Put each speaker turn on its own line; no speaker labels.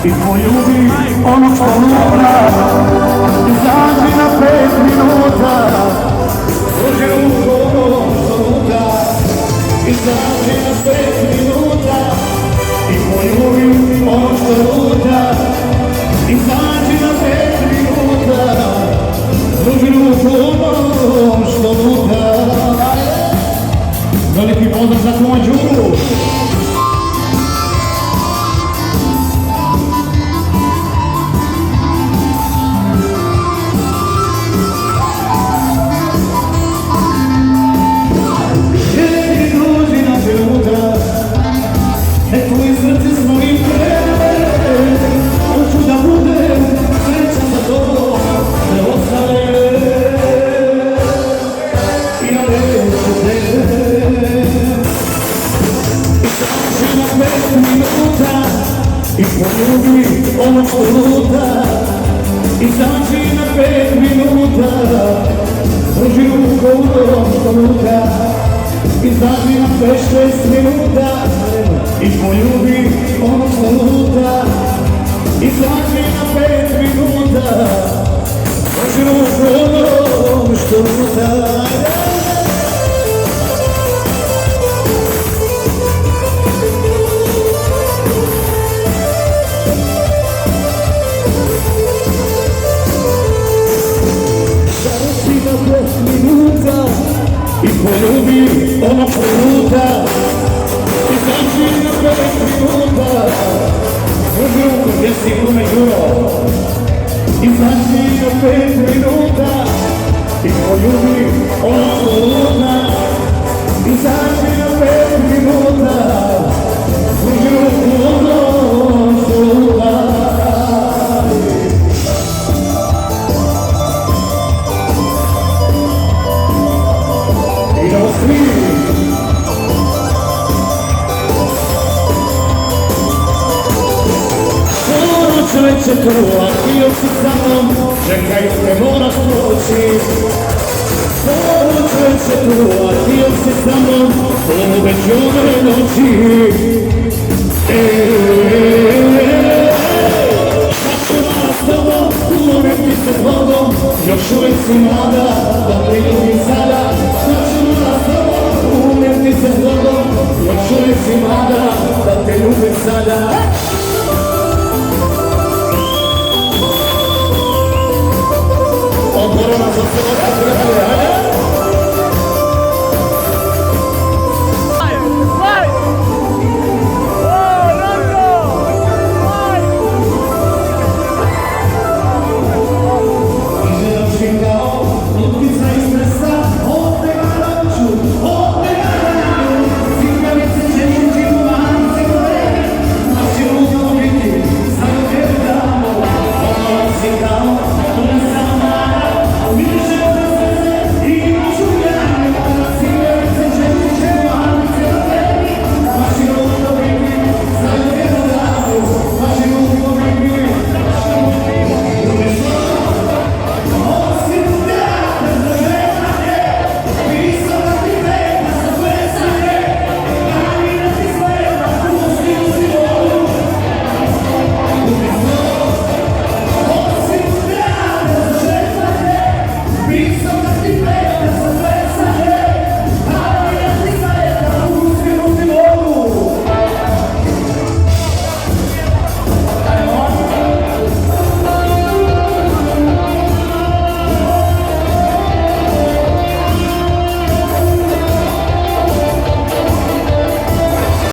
i poljubi ono što luta. Izađi na 5 minuta, pruži ruku ono što luta. Izađi na 5 minuta i poljubi ono što luta. Izađi na 5 minuta, pruži ruku ono što luta. Veliki pozdrav za Kuma Đuru. I poljubi ono što luta. Izađi na 5 minuta, pruži ruku ono što luta. Izađi na 5-6 minuta i poljubi ono što luta. Izađi na 5 minuta, pruži ruku ono što luta. I poljubi ono što luta. Izađi na 5 minuta, pruži ruku, gdje si Kuma Đuro? Izađi na 5 minuta i poljubi ono što luta. Izađi na 5 minuta, pruži ruku ono što luta. Čovječe tu, a ti još si sa mnom, čekaj te moraš proći. Čovječe tu, a ti još si sa mnom, ovo već ove noći. Sačuvala s tobom, umoriti se s vodom, još uvijek si mlada, da te ljubim sada. Sačuvala s tobom, umoriti se s vodom, još uvijek si mlada, da te ljubim sada. Corona,